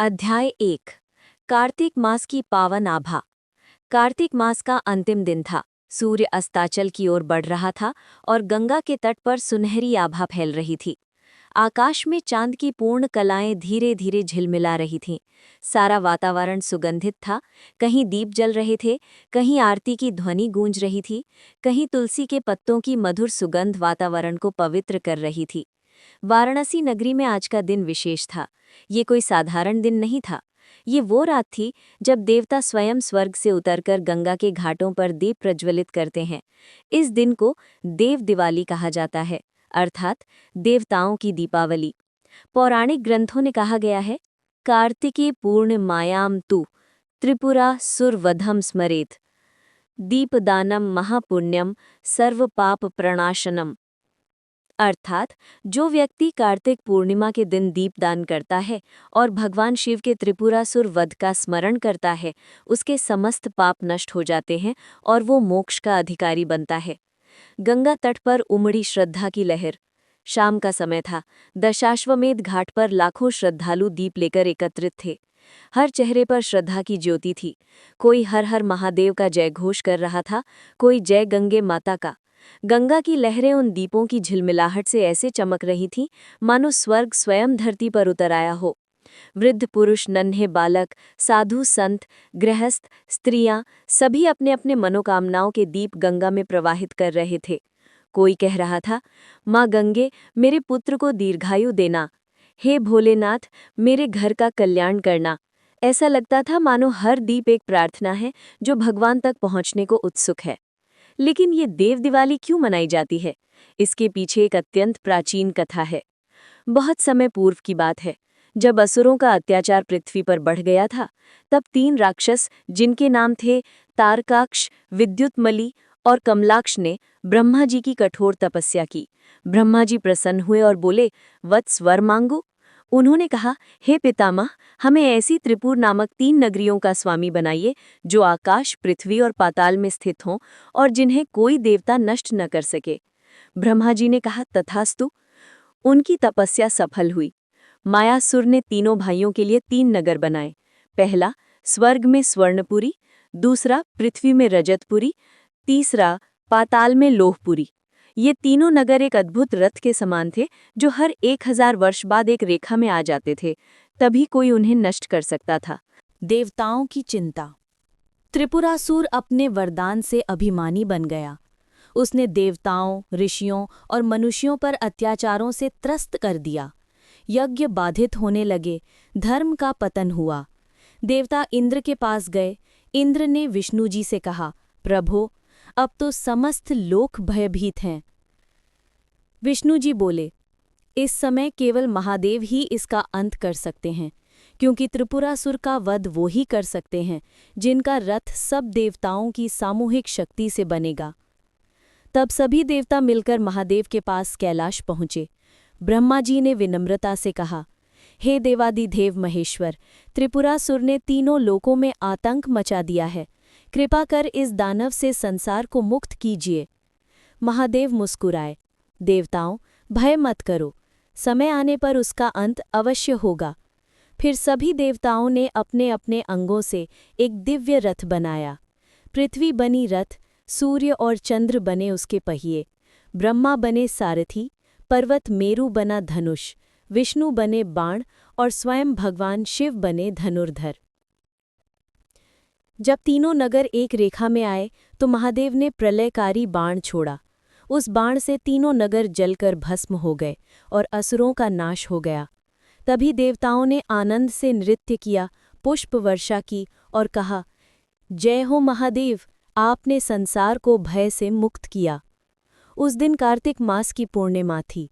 अध्याय 1। कार्तिक मास की पावन आभा। कार्तिक मास का अंतिम दिन था। सूर्य अस्ताचल की ओर बढ़ रहा था और गंगा के तट पर सुनहरी आभा फैल रही थी। आकाश में चांद की पूर्ण कलाएं धीरे धीरे झिलमिला रही थीं। सारा वातावरण सुगंधित था। कहीं दीप जल रहे थे, कहीं आरती की ध्वनि गूंज रही थी, कहीं तुलसी के पत्तों की मधुर सुगंध वातावरण को पवित्र कर रही थी। वाराणसी नगरी में आज का दिन विशेष था। ये कोई साधारण दिन नहीं था। ये वो रात थी जब देवता स्वयं स्वर्ग से उतरकर गंगा के घाटों पर दीप प्रज्वलित करते हैं। इस दिन को देव दिवाली कहा जाता है, अर्थात देवताओं की दीपावली। पौराणिक ग्रंथों ने कहा गया है, कार्तिकी पूर्ण मायाम तु त्रिपुरा सुरवधम स्मरेत, दीपदानम महापुण्यम सर्व पाप प्रणाशनम। अर्थात जो व्यक्ति कार्तिक पूर्णिमा के दिन दीपदान करता है और भगवान शिव के त्रिपुरासुर वध का स्मरण करता है, उसके समस्त पाप नष्ट हो जाते हैं और वो मोक्ष का अधिकारी बनता है। गंगा तट पर उमड़ी श्रद्धा की लहर। शाम का समय था। दशाश्वमेध घाट पर लाखों श्रद्धालु दीप लेकर एकत्रित थे। हर चेहरे पर श्रद्धा की ज्योति थी। कोई हर हर महादेव का जयघोष कर रहा था, कोई जय गंगे माता का। गंगा की लहरें उन दीपों की झिलमिलाहट से ऐसे चमक रही थीं मानो स्वर्ग स्वयं धरती पर उतर आया हो। वृद्ध पुरुष, नन्हे बालक, साधु संत, गृहस्थ, स्त्रियां सभी अपने अपने मनोकामनाओं के दीप गंगा में प्रवाहित कर रहे थे। कोई कह रहा था, माँ गंगे, मेरे पुत्र को दीर्घायु देना। हे भोलेनाथ, मेरे घर का कल्याण करना। ऐसा लगता था मानो हर दीप एक प्रार्थना है जो भगवान तक पहुंचने को उत्सुक है। लेकिन ये देव दिवाली क्यों मनाई जाती है? इसके पीछे एक अत्यंत प्राचीन कथा है। बहुत समय पूर्व की बात है, जब असुरों का अत्याचार पृथ्वी पर बढ़ गया था, तब 3 राक्षस, जिनके नाम थे तारकाक्ष, विद्युतमली और कमलाक्ष, ने ब्रह्मा जी की कठोर तपस्या की। ब्रह्मा जी प्रसन्न हुए और बोले, वत्स, वर मांगो। उन्होंने कहा, हे पितामह, हमें ऐसी त्रिपुर नामक 3 नगरियों का स्वामी बनाइए जो आकाश, पृथ्वी और पाताल में स्थित हों और जिन्हें कोई देवता नष्ट न कर सके। ब्रह्मा जी ने कहा, तथास्तु। उनकी तपस्या सफल हुई। मायासुर ने तीनों भाइयों के लिए 3 नगर बनाए। पहला, स्वर्ग में स्वर्णपुरी, दूसरा पृथ्वी में रजतपुरी, तीसरा पाताल में लोहपुरी। ये तीनों नगर एक अद्भुत रथ के समान थे जो हर 1000 वर्ष बाद एक रेखा में आ जाते थे, तभी कोई उन्हें नष्ट कर सकता था। देवताओं की चिंता। त्रिपुरासुर अपने वरदान से अभिमानी बन गया। उसने देवताओं, ऋषियों और मनुष्यों पर अत्याचारों से त्रस्त कर दिया। यज्ञ बाधित होने लगे, धर्म का पतन हुआ। देवता इंद्र के पास गए। इंद्र ने विष्णु जी से कहा, प्रभो, अब तो समस्त लोक भयभीत हैं। विष्णु जी बोले, इस समय केवल महादेव ही इसका अंत कर सकते हैं, क्योंकि त्रिपुरासुर का वध वो ही कर सकते हैं जिनका रथ सब देवताओं की सामूहिक शक्ति से बनेगा। तब सभी देवता मिलकर महादेव के पास कैलाश पहुंचे। ब्रह्मा जी ने विनम्रता से कहा, हे देवादिदेव महेश्वर, त्रिपुरासुर ने तीनों लोकों में आतंक मचा दिया है। कृपा कर इस दानव से संसार को मुक्त कीजिए। महादेव मुस्कुराए, देवताओं, भय मत करो, समय आने पर उसका अंत अवश्य होगा। फिर सभी देवताओं ने अपने अपने अंगों से एक दिव्य रथ बनाया। पृथ्वी बनी रथ, सूर्य और चंद्र बने उसके पहिए, ब्रह्मा बने सारथी, पर्वत मेरु बना धनुष, विष्णु बने बाण और स्वयं भगवान शिव बने धनुर्धर। जब तीनों नगर एक रेखा में आए तो महादेव ने प्रलयकारी बाण छोड़ा। उस बाण से तीनों नगर जलकर भस्म हो गए और असुरों का नाश हो गया। तभी देवताओं ने आनंद से नृत्य किया, पुष्प वर्षा की और कहा, जय हो महादेव, आपने संसार को भय से मुक्त किया। उस दिन कार्तिक मास की पूर्णिमा थी।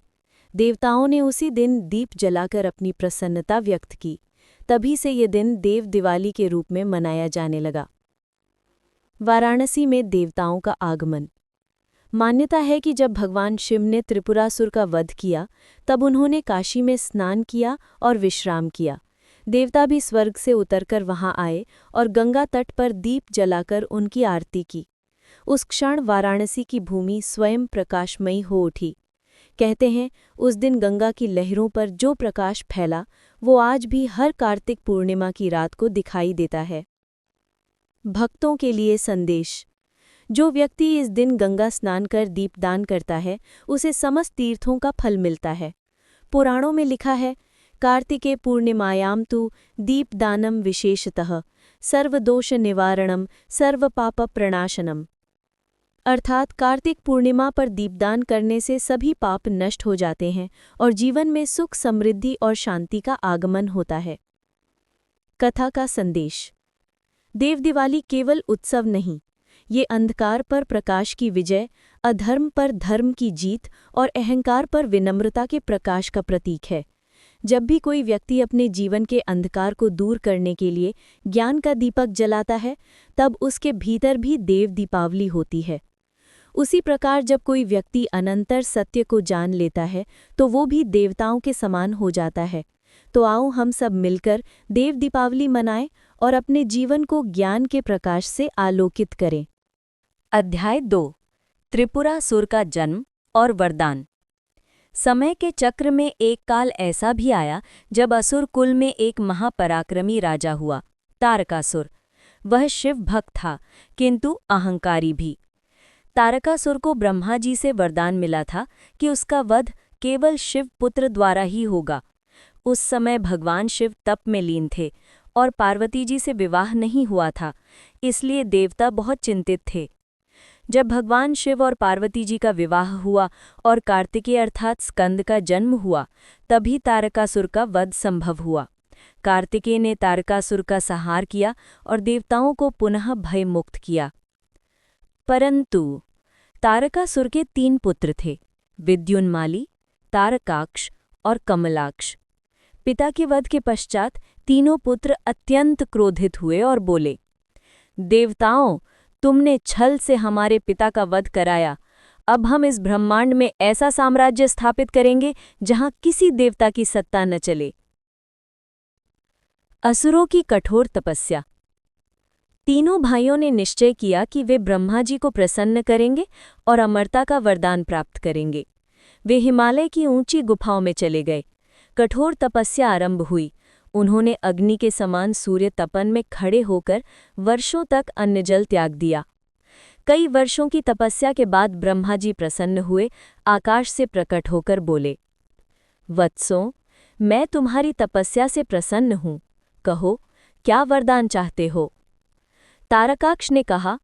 देवताओं ने उसी दिन दीप जलाकर अपनी प्रसन्नता व्यक्त की। तभी से ये दिन देव दिवाली के रूप में मनाया जाने लगा। वाराणसी में देवताओं का आगमन। मान्यता है कि जब भगवान शिव ने त्रिपुरासुर का वध किया, तब उन्होंने काशी में स्नान किया और विश्राम किया। देवता भी स्वर्ग से उतरकर वहां आए और गंगा तट पर दीप जलाकर उनकी आरती की। उस क्षण वाराणसी की भूमि स्वयं प्रकाशमयी हो उठी। कहते हैं, उस दिन गंगा की लहरों पर जो प्रकाश फैला वो आज भी हर कार्तिक पूर्णिमा की रात को दिखाई देता है। भक्तों के लिए संदेश। जो व्यक्ति इस दिन गंगा स्नान कर दीपदान करता है, उसे समस्त तीर्थों का फल मिलता है। पुराणों में लिखा है, कार्तिके पूर्णिमायां तु दीपदानम विशेषतः सर्वदोष निवारणम सर्वपाप प्रणाशनम। अर्थात कार्तिक पूर्णिमा पर दीपदान करने से सभी पाप नष्ट हो जाते हैं और जीवन में सुख, समृद्धि और शांति का आगमन होता है। कथा का संदेश। देव दिवाली केवल उत्सव नहीं, ये अंधकार पर प्रकाश की विजय, अधर्म पर धर्म की जीत और अहंकार पर विनम्रता के प्रकाश का प्रतीक है। जब भी कोई व्यक्ति अपने जीवन के अंधकार को दूर करने के लिए ज्ञान का दीपक जलाता है, तब उसके भीतर भी देव दीपावली होती है। उसी प्रकार जब कोई व्यक्ति अनंतर सत्य को जान लेता है, तो वो भी देवताओं के समान हो जाता है। तो आओ हम सब मिलकर देव दीपावली मनाएं और अपने जीवन को ज्ञान के प्रकाश से आलोकित करें। अध्याय 2। त्रिपुरासुर का जन्म और वरदान। समय के चक्र में एक काल ऐसा भी आया जब असुर कुल में एक महापराक्रमी राजा हुआ, तारकासुर। वह शिव भक्त था, किंतु अहंकारी भी। तारकासुर को ब्रह्मा जी से वरदान मिला था कि उसका वध केवल शिव पुत्र द्वारा ही होगा। उस समय भगवान शिव तप में लीन थे और पार्वती जी से विवाह नहीं हुआ था, इसलिए देवता बहुत चिंतित थे। जब भगवान शिव और पार्वती जी का विवाह हुआ और कार्तिकेय अर्थात स्कंद का जन्म हुआ, तभी तारकासुर का वध संभव हुआ। कार्तिकेय ने तारकासुर का संहार किया और देवताओं को पुनः भय मुक्त किया। परंतु तारकासुर के 3 पुत्र थे, विद्युन्माली, तारकाक्ष और कमलाक्ष। पिता के वध के पश्चात तीनों पुत्र अत्यंत क्रोधित हुए और बोले, देवताओं, तुमने छल से हमारे पिता का वध कराया। अब हम इस ब्रह्मांड में ऐसा साम्राज्य स्थापित करेंगे जहां किसी देवता की सत्ता न चले। असुरों की कठोर तपस्या। तीनों भाइयों ने निश्चय किया कि वे ब्रह्मा जी को प्रसन्न करेंगे और अमरता का वरदान प्राप्त करेंगे। वे हिमालय की ऊंची गुफाओं में चले गए। कठोर तपस्या आरंभ हुई। उन्होंने अग्नि के समान सूर्य तपन में खड़े होकर वर्षों तक अन्न जल त्याग दिया। कई वर्षों की तपस्या के बाद ब्रह्मा जी प्रसन्न हुए, आकाश से प्रकट होकर बोले, वत्सों, मैं तुम्हारी तपस्या से प्रसन्न हूँ। कहो, क्या वरदान चाहते हो? तारकाक्ष ने कहा,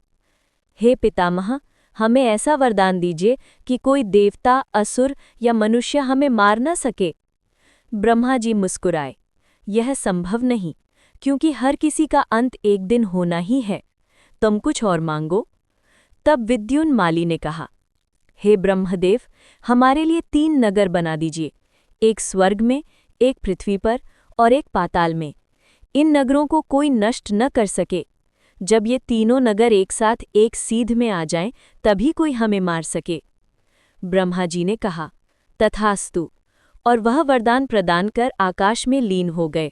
हे पितामह, हमें ऐसा वरदान दीजिए कि कोई देवता, असुर या मनुष्य हमें मार न सके। ब्रह्मा जी मुस्कुराए, यह संभव नहीं, क्योंकि हर किसी का अंत एक दिन होना ही है। तुम कुछ और मांगो। तब विद्युन्माली ने कहा, हे ब्रह्मदेव, हमारे लिए 3 नगर बना दीजिए, एक स्वर्ग में, एक पृथ्वी पर और एक पाताल में। इन नगरों को कोई नष्ट न कर सके। जब ये तीनों नगर एक साथ एक सीध में आ जाएं, तभी कोई हमें मार सके। ब्रह्मा जी ने कहा, तथास्तु, और वह वरदान प्रदान कर आकाश में लीन हो गए।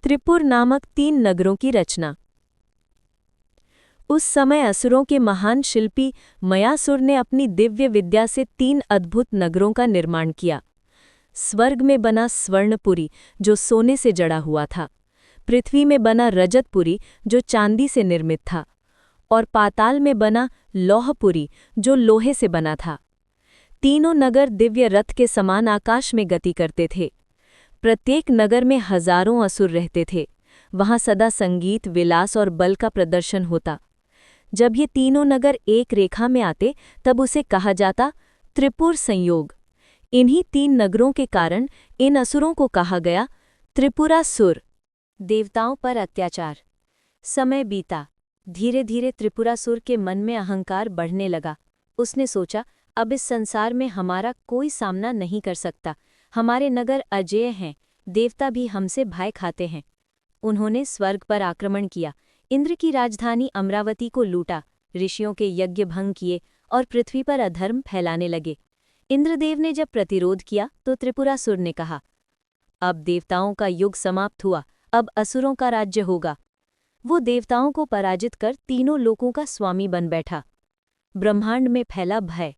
त्रिपुर नामक 3 नगरों की रचना। उस समय असुरों के महान शिल्पी मयासुर ने अपनी दिव्य विद्या से 3 अद्भुत नगरों का निर्माण किया। स्वर्ग में बना स्वर्णपुरी, जो सोने से जड़ा हुआ था। पृथ्वी में बना रजतपुरी, जो चांदी से निर्मित था। और पाताल में बना लौहपुरी, जो लोहे से बना था। तीनों नगर दिव्य रथ के समान आकाश में गति करते थे। प्रत्येक नगर में हजारों असुर रहते थे। वहां सदा संगीत, विलास और बल का प्रदर्शन होता। जब ये तीनों नगर एक रेखा में आते, तब उसे कहा जाता त्रिपुर संयोग। इन्हीं 3 नगरों के कारण इन असुरों को कहा गया त्रिपुरासुर। देवताओं पर अत्याचार। समय बीता। धीरे धीरे त्रिपुरासुर के मन में अहंकार बढ़ने लगा। उसने सोचा, अब इस संसार में हमारा कोई सामना नहीं कर सकता। हमारे नगर अजेय हैं, देवता भी हमसे भय खाते हैं। उन्होंने स्वर्ग पर आक्रमण किया, इंद्र की राजधानी अमरावती को लूटा, ऋषियों के यज्ञ भंग किए और पृथ्वी पर अधर्म फैलाने लगे। इंद्रदेव ने जब प्रतिरोध किया तो त्रिपुरासुर ने कहा, अब देवताओं का युग समाप्त हुआ, अब असुरों का राज्य होगा। वो देवताओं को पराजित कर तीनों लोकों का स्वामी बन बैठा। ब्रह्मांड में फैला भय।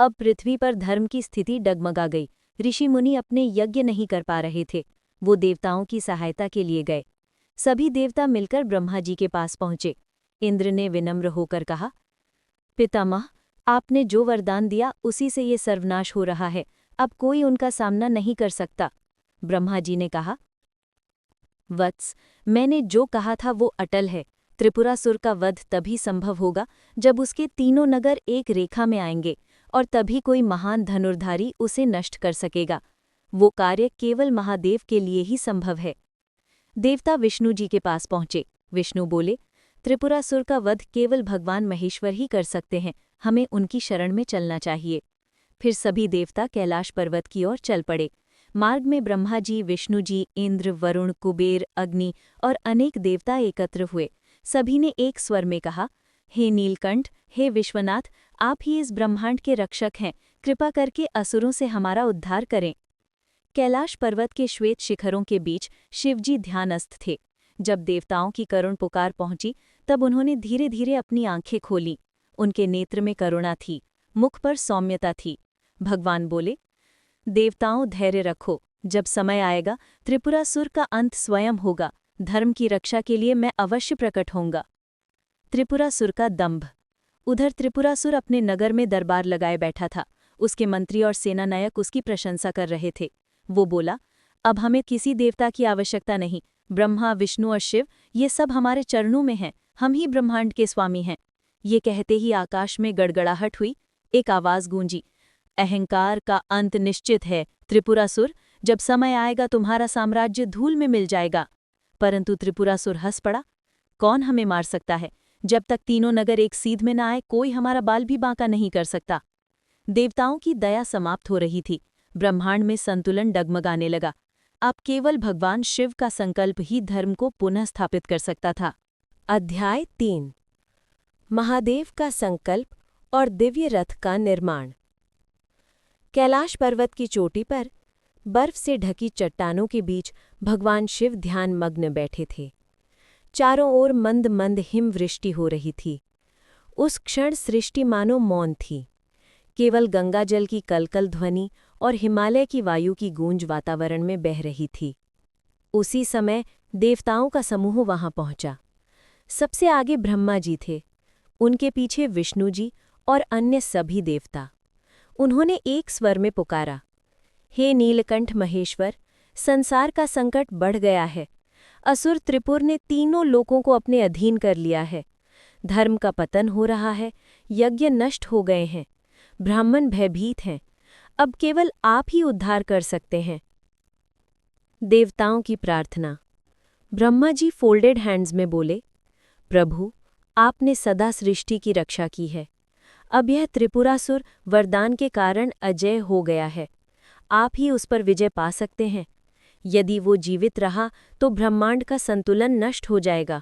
अब पृथ्वी पर धर्म की स्थिति डगमगा गई। ऋषि मुनि अपने यज्ञ नहीं कर पा रहे थे। वो देवताओं की सहायता के लिए गए। सभी देवता मिलकर ब्रह्मा जी के पास पहुंचे। इंद्र ने विनम्र होकर कहा, पितामह, आपने जो वरदान दिया उसी से ये सर्वनाश हो रहा है। अब कोई उनका सामना नहीं कर सकता। ब्रह्मा जी ने कहा, वत्स, मैंने जो कहा था वो अटल है। त्रिपुरासुर का वध तभी संभव होगा जब उसके तीनों नगर एक रेखा में आएंगे, और तभी कोई महान धनुर्धारी उसे नष्ट कर सकेगा। वो कार्य केवल महादेव के लिए ही संभव है। देवता विष्णु जी के पास पहुंचे। विष्णु बोले, त्रिपुरासुर का वध केवल भगवान महेश्वर ही कर सकते हैं। हमें उनकी शरण में चलना चाहिए। फिर सभी देवता कैलाश पर्वत की ओर चल पड़े। मार्ग में ब्रह्मा जी, विष्णु जी, इंद्र, वरुण, कुबेर, अग्नि और अनेक देवता एकत्र हुए। सभी ने एक स्वर में कहा, हे नीलकंठ, हे विश्वनाथ, आप ही इस ब्रह्मांड के रक्षक हैं। कृपा करके असुरों से हमारा उद्धार करें। कैलाश पर्वत के श्वेत शिखरों के बीच शिवजी ध्यानस्थ थे। जब देवताओं की करुण पुकार पहुंची, तब उन्होंने धीरे धीरे अपनी आंखें खोलीं। उनके नेत्र में करुणा थी, मुख पर सौम्यता थी। भगवान बोले, देवताओं, धैर्य रखो। जब समय आएगा, त्रिपुरासुर का अंत स्वयं होगा। धर्म की रक्षा के लिए मैं अवश्य प्रकट होऊंगा। त्रिपुरासुर का दंभ। उधर त्रिपुरासुर अपने नगर में दरबार लगाए बैठा था। उसके मंत्री और सेनानायक उसकी प्रशंसा कर रहे थे। वो बोला, अब हमें किसी देवता की आवश्यकता नहीं। ब्रह्मा, विष्णु और शिव, ये सब हमारे चरणों में हैं। हम ही ब्रह्मांड के स्वामी हैं। ये कहते ही आकाश में गड़गड़ाहट हुई। एक आवाज गूंजी, अहंकार का अंत निश्चित है त्रिपुरासुर। जब समय आएगा तुम्हारा साम्राज्य धूल में मिल जाएगा। परंतु त्रिपुरासुर हंस पड़ा, कौन हमें मार सकता है? जब तक तीनों नगर एक सीध में न आए, कोई हमारा बाल भी बांका नहीं कर सकता। देवताओं की दया समाप्त हो रही थी। ब्रह्मांड में संतुलन डगमगाने लगा। अब केवल भगवान शिव का संकल्प ही धर्म को पुनः स्थापित कर सकता था। अध्याय 3। महादेव का संकल्प और दिव्य रथ का निर्माण। कैलाश पर्वत की चोटी पर बर्फ से ढकी चट्टानों के बीच भगवान शिव ध्यान मग्न बैठे थे। चारों ओर मंद मंद हिमवृष्टि हो रही थी। उस क्षण सृष्टि मानो मौन थी। केवल गंगाजल की कलकल ध्वनि और हिमालय की वायु की गूंज वातावरण में बह रही थी। उसी समय देवताओं का समूह वहां पहुंचा। सबसे आगे ब्रह्मा जी थे। उनके पीछे विष्णु जी और अन्य सभी देवता। उन्होंने एक स्वर में पुकारा, हे नीलकंठ महेश्वर, संसार का संकट बढ़ गया है। असुर त्रिपुर ने तीनों लोकों को अपने अधीन कर लिया है। धर्म का पतन हो रहा है। यज्ञ नष्ट हो गए हैं। ब्राह्मण भयभीत हैं। अब केवल आप ही उद्धार कर सकते हैं। देवताओं की प्रार्थना। ब्रह्मा जी फोल्डेड हैंड्स में बोले, प्रभु, आपने सदा सृष्टि की रक्षा की है। अब यह त्रिपुरासुर वरदान के कारण अजय हो गया है। आप ही उस पर विजय पा सकते हैं। यदि वो जीवित रहा तो ब्रह्मांड का संतुलन नष्ट हो जाएगा।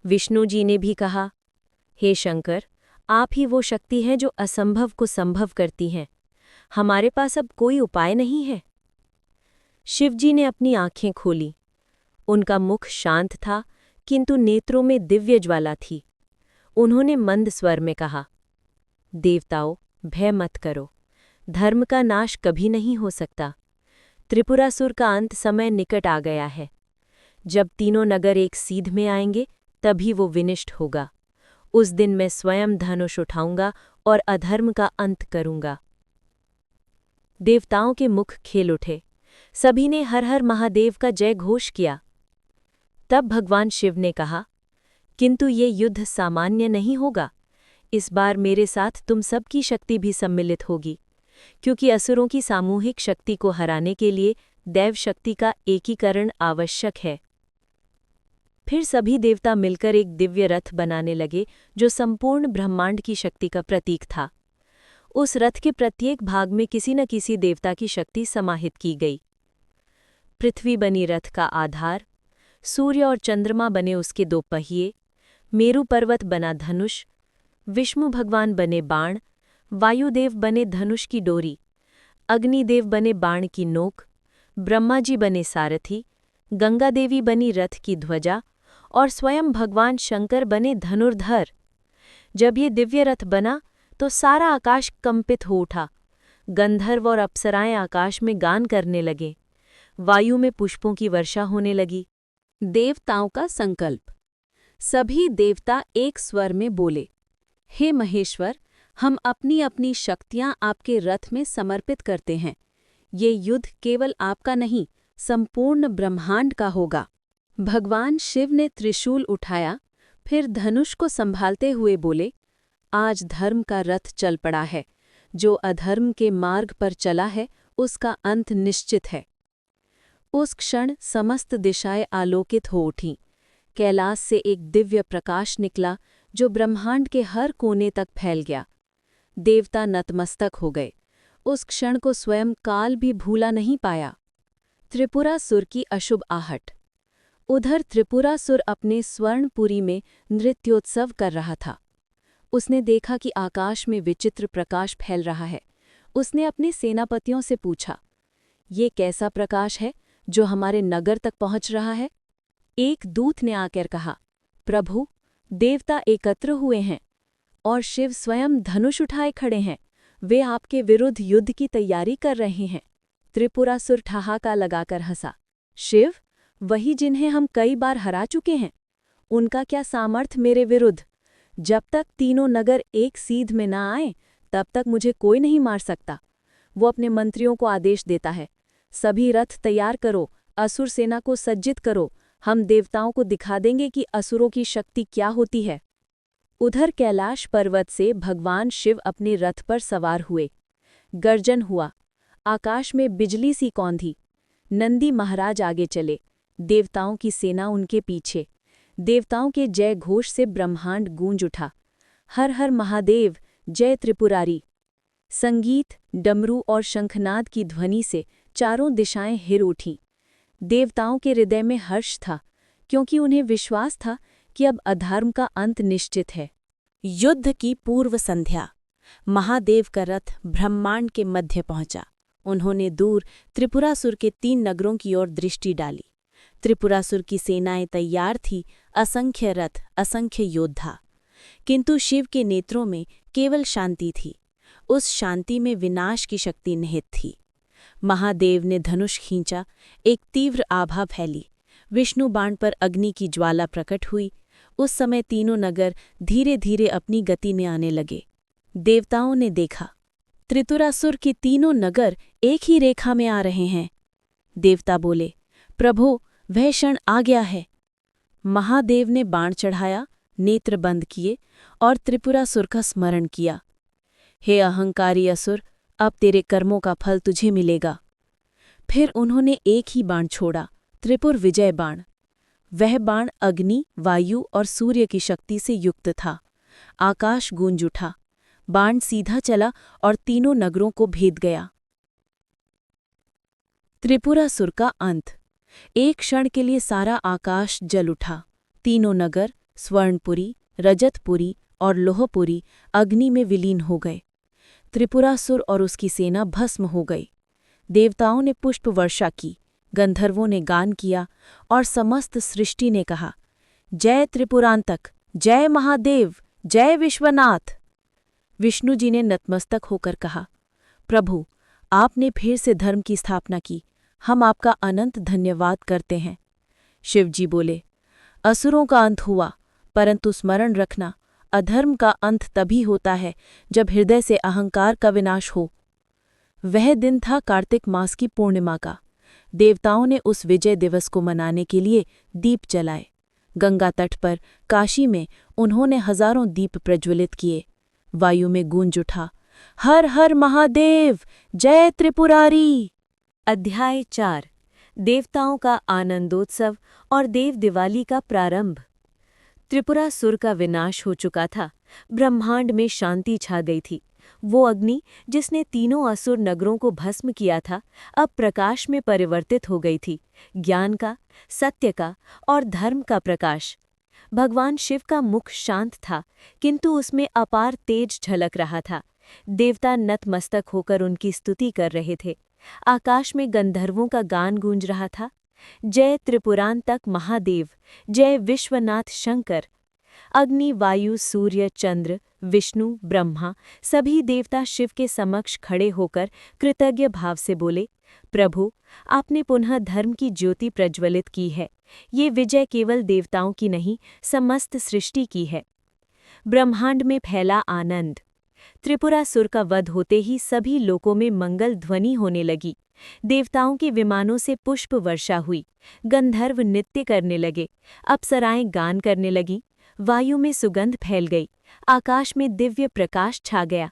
विष्णु जी ने भी कहा, हे शंकर, आप ही वो शक्ति हैं जो असंभव को संभव करती हैं। हमारे पास अब कोई उपाय नहीं है। शिवजी ने अपनी आंखें खोली। उनका मुख शांत था, किंतु नेत्रों में दिव्य ज्वाला थी। उन्होंने मंद स्वर में कहा, देवताओं, भय मत करो। धर्म का नाश कभी नहीं हो सकता। त्रिपुरासुर का अंत समय निकट आ गया है। जब तीनों नगर एक सीध में आएंगे, तभी वो विनिष्ट होगा। उस दिन मैं स्वयं धनुष उठाऊंगा और अधर्म का अंत करूंगा। देवताओं के मुख खेल उठे। सभी ने हर हर महादेव का जय घोष किया। तब भगवान शिव ने कहा, किंतु ये युद्ध सामान्य नहीं होगा। इस बार मेरे साथ तुम सबकी शक्ति भी सम्मिलित होगी, क्योंकि असुरों की सामूहिक शक्ति को हराने के लिए दैव शक्ति का एकीकरण आवश्यक है। फिर सभी देवता मिलकर एक दिव्य रथ बनाने लगे जो संपूर्ण ब्रह्मांड की शक्ति का प्रतीक था। उस रथ के प्रत्येक भाग में किसी न किसी देवता की शक्ति समाहित की गई। पृथ्वी बनी रथ का आधार, सूर्य और चंद्रमा बने उसके दो पहिए, मेरु पर्वत बना धनुष, विष्णु भगवान बने बाण, वायुदेव बने धनुष की डोरी, अग्निदेव बने बाण की नोक, ब्रह्मा जी बने सारथी, गंगा देवी बनी रथ की ध्वजा और स्वयं भगवान शंकर बने धनुर्धर। जब ये दिव्य रथ बना, तो सारा आकाश कंपित हो उठा। गंधर्व और अप्सराएं आकाश में गान करने लगे। वायु में पुष्पों की वर्षा होने लगी। देवताओं का संकल्प। सभी देवता एक स्वर में बोले, हे महेश्वर, हम अपनी अपनी शक्तियां आपके रथ में समर्पित करते हैं। ये युद्ध केवल आपका नहीं, संपूर्ण ब्रह्मांड का होगा। भगवान शिव ने त्रिशूल उठाया, फिर धनुष को संभालते हुए बोले, आज धर्म का रथ चल पड़ा है। जो अधर्म के मार्ग पर चला है, उसका अंत निश्चित है। उस क्षण समस्त दिशाएं आलोकित हो उठीं। कैलाश से एक दिव्य प्रकाश निकला जो ब्रह्मांड के हर कोने तक फैल गया। देवता नतमस्तक हो गए। उस क्षण को स्वयं काल भी भूला नहीं पाया। त्रिपुरासुर की अशुभ आहट। उधर त्रिपुरासुर अपने स्वर्णपुरी में नृत्योत्सव कर रहा था। उसने देखा कि आकाश में विचित्र प्रकाश फैल रहा है। उसने अपने सेनापतियों से पूछा, ये कैसा प्रकाश है जो हमारे नगर तक पहुंच रहा है? एक दूत ने आकर कहा, प्रभु, देवता एकत्र हुए हैं और शिव स्वयं धनुष उठाए खड़े हैं। वे आपके विरुद्ध युद्ध की तैयारी कर रहे हैं। त्रिपुरासुर ठहाका लगाकर हंसा। शिव, वही जिन्हें हम कई बार हरा चुके हैं। उनका क्या सामर्थ्य मेरे विरुद्ध? जब तक तीनों नगर एक सीध में न आए, तब तक मुझे कोई नहीं मार सकता। वो अपने मंत्रियों को आदेश देता है, सभी रथ तैयार करो, असुर सेना को सज्जित करो। हम देवताओं को दिखा देंगे कि असुरों की शक्ति क्या होती है। उधर कैलाश पर्वत से भगवान शिव अपने रथ पर सवार हुए। गर्जन हुआ, आकाश में बिजली सी कौंधी। नंदी महाराज आगे चले, देवताओं की सेना उनके पीछे। देवताओं के जय घोष से ब्रह्मांड गूंज उठा। हर हर महादेव, जय त्रिपुरारी। संगीत, डमरू और शंखनाद की ध्वनि से चारों दिशाएं हिर उठीं। देवताओं के हृदय में हर्ष था, क्योंकि उन्हें विश्वास था कि अब अधर्म का अंत निश्चित है। युद्ध की पूर्व संध्या। महादेव का रथ ब्रह्मांड के मध्य पहुंचा। उन्होंने दूर त्रिपुरासुर के 3 नगरों की ओर दृष्टि डाली। त्रिपुरासुर की सेनाएं तैयार थी, असंख्य रथ, असंख्य योद्धा। किंतु शिव के नेत्रों में केवल शांति थी। उस शांति में विनाश की शक्ति निहित थी। महादेव ने धनुष खींचा, एक तीव्र आभा फैली। विष्णु बाण पर अग्नि की ज्वाला प्रकट हुई। उस समय तीनों नगर धीरे धीरे अपनी गति में आने लगे। देवताओं ने देखा, त्रिपुरासुर के तीनों नगर एक ही रेखा में आ रहे हैं। देवता बोले, प्रभु, वह क्षण आ गया है। महादेव ने बाण चढ़ाया, नेत्र बंद किए और त्रिपुरासुर का स्मरण किया। हे अहंकारी असुर, अब तेरे कर्मों का फल तुझे मिलेगा। फिर उन्होंने एक ही बाण छोड़ा, त्रिपुर विजय बाण। वह बाण अग्नि, वायु और सूर्य की शक्ति से युक्त था। आकाश गूंज उठा। बाण सीधा चला और तीनों नगरों को भेद गया। त्रिपुरासुर का अंत। एक क्षण के लिए सारा आकाश जल उठा। तीनों नगर स्वर्णपुरी, रजतपुरी और लोहपुरी अग्नि में विलीन हो गए। त्रिपुरासुर और उसकी सेना भस्म हो गई। देवताओं ने पुष्प वर्षा की, गंधर्वों ने गान किया और समस्त सृष्टि ने कहा, जय त्रिपुरांतक, जय महादेव, जय विश्वनाथ। विष्णु जी ने नतमस्तक होकर कहा, प्रभु, आपने फिर से धर्म की स्थापना की। हम आपका अनंत धन्यवाद करते हैं। शिवजी बोले, असुरों का अंत हुआ, परंतु स्मरण रखना, अधर्म का अंत तभी होता है जब हृदय से अहंकार का विनाश हो। वह दिन था कार्तिक मास की पूर्णिमा का। देवताओं ने उस विजय दिवस को मनाने के लिए दीप जलाए। गंगा तट पर, काशी में उन्होंने हजारों दीप प्रज्वलित किए। वायु में गूंज उठा, हर हर महादेव, जय त्रिपुरारी। अध्याय 4। देवताओं का आनंदोत्सव और देव दिवाली का प्रारंभ। त्रिपुरासुर का विनाश हो चुका था। ब्रह्मांड में शांति छा गई थी। वो अग्नि जिसने तीनों असुर नगरों को भस्म किया था, अब प्रकाश में परिवर्तित हो गई थी। ज्ञान का, सत्य का और धर्म का प्रकाश। भगवान शिव का मुख शांत था, किंतु उसमें अपार तेज झलक रहा था। देवता नतमस्तक होकर उनकी स्तुति कर रहे थे। आकाश में गंधर्वों का गान गूंज रहा था, जय त्रिपुरांतक महादेव, जय विश्वनाथ शंकर। अग्नि, वायु, सूर्य, चंद्र, विष्णु, ब्रह्मा सभी देवता शिव के समक्ष खड़े होकर कृतज्ञ भाव से बोले, प्रभु, आपने पुनः धर्म की ज्योति प्रज्वलित की है। ये विजय केवल देवताओं की नहीं, समस्त सृष्टि की है। ब्रह्मांड में फैला आनंद। त्रिपुरासुर का वध होते ही सभी लोकों में मंगल ध्वनि होने लगी। देवताओं के विमानों से पुष्प वर्षा हुई, गंधर्व नृत्य करने लगे, अप्सराएं गान करने लगीं, वायु में सुगंध फैल गई, आकाश में दिव्य प्रकाश छा गया।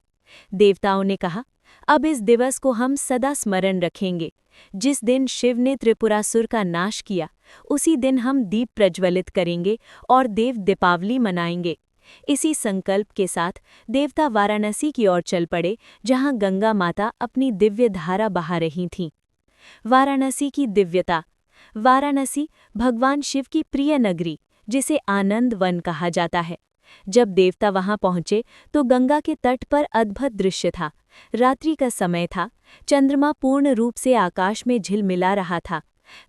देवताओं ने कहा, अब इस दिवस को हम सदा स्मरण रखेंगे। जिस दिन शिव ने त्रिपुरासुर का नाश किया, उसी दिन हम दीप प्रज्वलित करेंगे और देव दीपावली मनाएंगे। इसी संकल्प के साथ देवता वाराणसी की ओर चल पड़े, जहां गंगा माता अपनी दिव्य धारा बहा रही थीं। वाराणसी की दिव्यता। वाराणसी भगवान शिव की प्रिय नगरी, जिसे आनंद वन कहा जाता है। जब देवता वहां पहुंचे तो गंगा के तट पर अद्भुत दृश्य था। रात्रि का समय था, चंद्रमा पूर्ण रूप से आकाश में झिलमिला रहा था।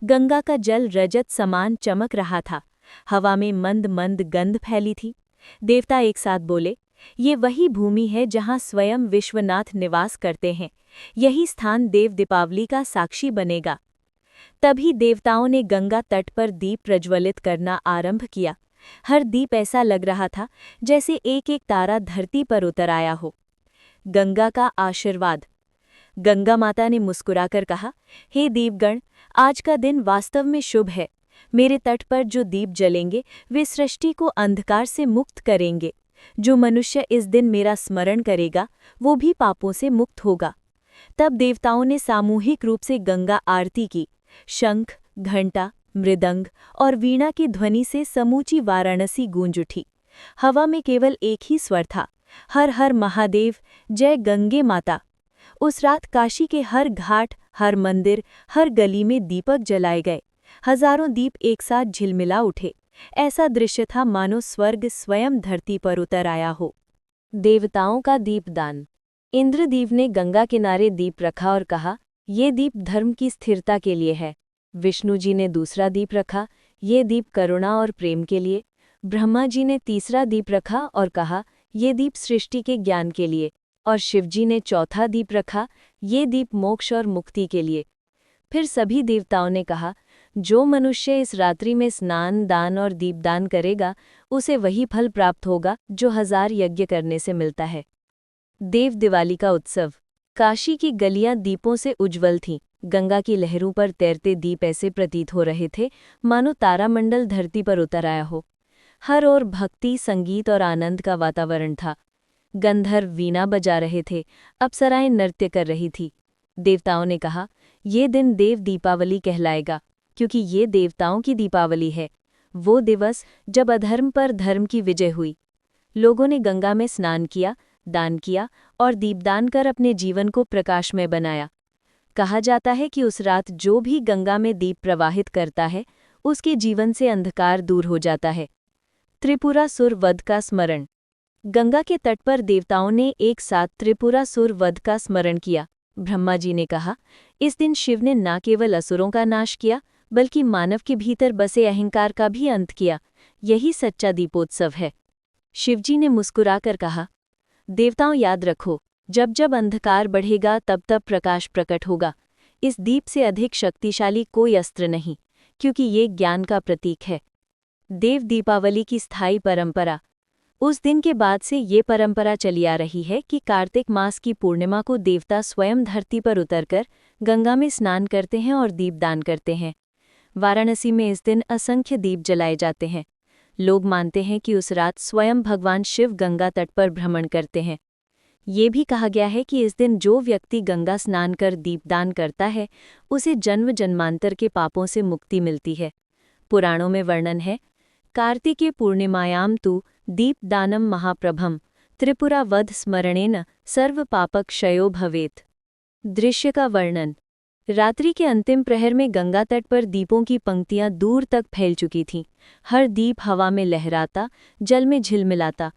गंगा का जल रजत समान चमक रहा था। हवा में मंद मंद गंध फैली थी। देवता एक साथ बोले, ये वही भूमि है जहां स्वयं विश्वनाथ निवास करते हैं। यही स्थान देव दीपावली का साक्षी बनेगा। तभी देवताओं ने गंगा तट पर दीप प्रज्वलित करना आरंभ किया। हर दीप ऐसा लग रहा था जैसे एक एक तारा धरती पर उतर आया हो। गंगा का आशीर्वाद। गंगा माता ने मुस्कुराकर कहा, हे दीपगण, आज का दिन वास्तव में शुभ है। मेरे तट पर जो दीप जलेंगे वे सृष्टि को अंधकार से मुक्त करेंगे। जो मनुष्य इस दिन मेरा स्मरण करेगा वो भी पापों से मुक्त होगा। तब देवताओं ने सामूहिक रूप से गंगा आरती की। शंख, घंटा, मृदंग और वीणा की ध्वनि से समूची वाराणसी गूंज उठी। हवा में केवल एक ही स्वर था, हर हर महादेव, जय गंगे माता। उस रात काशी के हर घाट, हर मंदिर, हर गली में दीपक जलाए गए। हजारों दीप एक साथ झिलमिला उठे। ऐसा दृश्य था मानो स्वर्ग स्वयं धरती पर उतर आया हो। देवताओं का दीपदान। इंद्रदेव ने गंगा किनारे दीप रखा और कहा, ये दीप धर्म की स्थिरता के लिए है। विष्णु जी ने दूसरा दीप रखा, ये दीप करुणा और प्रेम के लिए। ब्रह्मा जी ने तीसरा दीप रखा और कहा, ये दीप सृष्टि के ज्ञान के लिए। और शिवजी ने चौथा दीप रखा, ये दीप मोक्ष और मुक्ति के लिए। फिर सभी देवताओं ने कहा, जो मनुष्य इस रात्रि में स्नान, दान और दीपदान करेगा उसे वही फल प्राप्त होगा जो 1000 यज्ञ करने से मिलता है। देव दिवाली का उत्सव। काशी की गलियां दीपों से उज्ज्वल थीं। गंगा की लहरों पर तैरते दीप ऐसे प्रतीत हो रहे थे मानो तारामंडल धरती पर उतर आया हो। हर ओर भक्ति, संगीत और आनंद का वातावरण था। गंधर्व वीणा बजा रहे थे, अप्सराएं नृत्य कर रही थी। देवताओं ने कहा, ये दिन देव दीपावली कहलाएगा, क्योंकि ये देवताओं की दीपावली है, वो दिवस जब अधर्म पर धर्म की विजय हुई। लोगों ने गंगा में स्नान किया, दान किया और दीपदान कर अपने जीवन को प्रकाशमय बनाया। कहा जाता है कि उस रात जो भी गंगा में दीप प्रवाहित करता है उसके जीवन से अंधकार दूर हो जाता है। त्रिपुरासुर वध का स्मरण। गंगा के तट पर देवताओं ने एक साथ त्रिपुरासुर वध का स्मरण किया। ब्रह्मा जी ने कहा, इस दिन शिव ने न केवल असुरों का नाश किया बल्कि मानव के भीतर बसे अहंकार का भी अंत किया। यही सच्चा दीपोत्सव है। शिवजी ने मुस्कुराकर कहा, देवताओं याद रखो, जब जब अंधकार बढ़ेगा तब तब प्रकाश प्रकट होगा। इस दीप से अधिक शक्तिशाली कोई अस्त्र नहीं, क्योंकि ये ज्ञान का प्रतीक है। देव दीपावली की स्थायी परंपरा। उस दिन के बाद से ये परंपरा चली आ रही है कि कार्तिक मास की पूर्णिमा को देवता स्वयं धरती पर उतरकर गंगा में स्नान करते हैं और दीपदान करते हैं। वाराणसी में इस दिन असंख्य दीप जलाए जाते हैं। लोग मानते हैं कि उस रात स्वयं भगवान शिव गंगा तट पर भ्रमण करते हैं। ये भी कहा गया है कि इस दिन जो व्यक्ति गंगा स्नान कर दीपदान करता है उसे जन्म जन्मांतर के पापों से मुक्ति मिलती है। पुराणों में वर्णन है, कार्तिके पूर्णिमायां तु दीपदानम महाप्रभम त्रिपुरा वध स्मरणेन सर्व पापक्षयो भवेत्। दृश्य का वर्णन। रात्रि के अंतिम प्रहर में गंगा तट पर दीपों की पंक्तियां दूर तक फैल चुकी थीं। हर दीप हवा में लहराता, जल में झिलमिलाता।